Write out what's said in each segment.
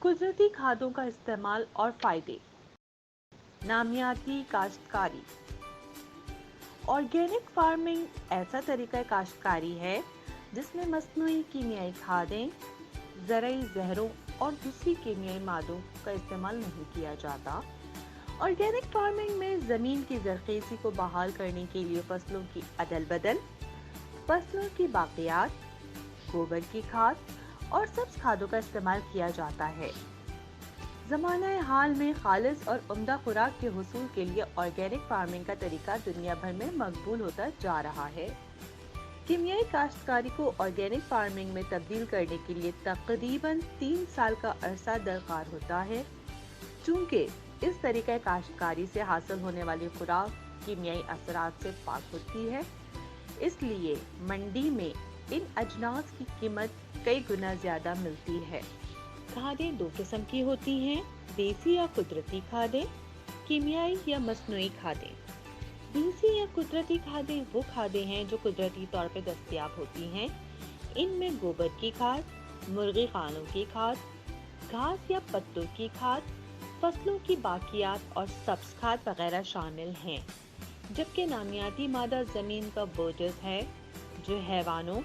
कुदरती खादों का इस्तेमाल और फायदे। नामियाती काश्तकारी। ऑर्गेनिक फार्मिंग ऐसा तरीका काश्तकारी है जिसमें मस्नूई कीमियाई खादें, ज़रूरी जहरों और दूसरी कीमियाई मादों का इस्तेमाल नहीं किया जाता। ऑर्गेनिक फार्मिंग में ज़मीन की ज़रख़ीज़ी को बहाल करने के लिए फसलों की अदल बदल, फसलों की बाक़ियात, गोबर की खाद और सब्ज़ खादों का इस्तेमाल किया जाता है। ज़माने हाल में खालिस और उम्दा खुराक के हुसूल के लिए ऑर्गेनिक फार्मिंग का तरीका दुनिया भर में मकबूल होता जा रहा है। कीमियाई काश्तकारी को ऑर्गेनिक फार्मिंग में तब्दील करने के लिए तकरीबन 3 साल का अरसा दरकार होता है। चूँकि इस तरीके काश्तकारी से हासिल होने वाली खुराक कीमियाई असरात से पाक होती है, इसलिए मंडी में इन अजनास की कीमत कई गुना ज़्यादा मिलती है। खादें 2 किस्म की होती हैं, देसी या कुदरती खादें, कीमियाई या मस्नूई खादें। देसी या कुदरती खादें वो खादें हैं जो कुदरती तौर पर दस्तयाब होती हैं। इनमें गोबर की खाद, मुर्गी खानों की खाद, घास या पत्तों की खाद, फसलों की बाकियात और सब्ज़ खाद वगैरह शामिल हैं। जबकि नामियाती मादा ज़मीन का बोझ है जो हैवानों,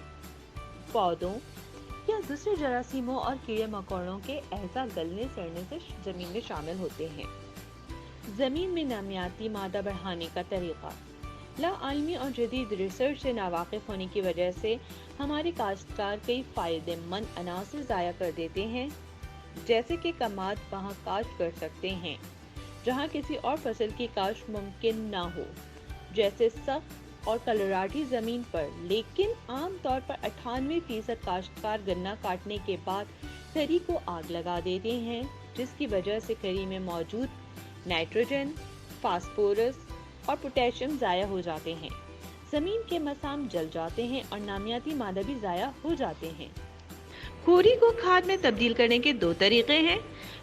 पौधों या दूसरे जरासीमों और कीड़े मकोड़ों के एहसा गलने सड़ने से ज़मीन में शामिल होते हैं। ज़मीन में नामियाती मादा बढ़ाने का तरीका। लाआलमी और जदीद रिसर्च से नावाकिफ होने की वजह से हमारे काश्तकार कई फ़ायदेमंद अनासर ज़ाया कर देते हैं, जैसे कि कमाद वहाँ काश्त कर सकते हैं जहाँ किसी और फसल की काश्त मुमकिन ना हो, जैसे सख्त और कलराटी ज़मीन पर। लेकिन आम तौर पर 98% काश्तकार गन्ना काटने के बाद करी को आग लगा देते हैं, जिसकी वजह से करी में मौजूद नाइट्रोजन, फास्फोरस और पोटेशियम ज़ाया हो जाते हैं। ज़मीन के मसाम जल जाते हैं और नामियाती मादा भी ज़ाया हो जाते हैं। खोरी को खाद में तब्दील करने के 2 तरीके हैं।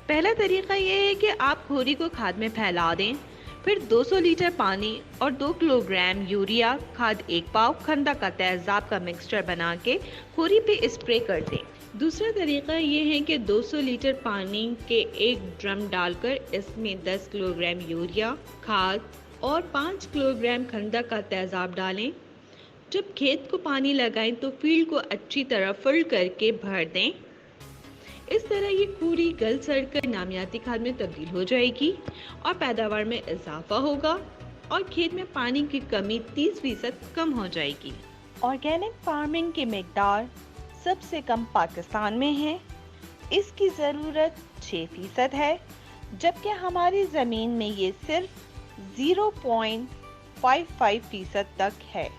पहला तरीका ये है कि आप खोरी को खाद में फैला दें, फिर 200 लीटर पानी और 2 किलोग्राम यूरिया खाद 1 पाव खंदा का तेज़ाब का मिक्सचर बना के खोरी पे स्प्रे कर दें। दूसरा तरीका ये है कि 200 लीटर पानी के 1 ड्रम डालकर इसमें 10 किलोग्राम यूरिया खाद और 5 किलोग्राम खंदा का तेज़ाब डालें। जब खेत को पानी लगाएं तो फील्ड को अच्छी तरह फुल करके भर दें। इस तरह ये पूरी गल सड़ कर नामियाती खाद में तब्दील हो जाएगी और पैदावार में इजाफा होगा और खेत में पानी की कमी 30% कम हो जाएगी। ऑर्गेनिक फार्मिंग की मिकदार सबसे कम पाकिस्तान में है। इसकी ज़रूरत 6% है, जबकि हमारी ज़मीन में ये सिर्फ 0.55% तक है।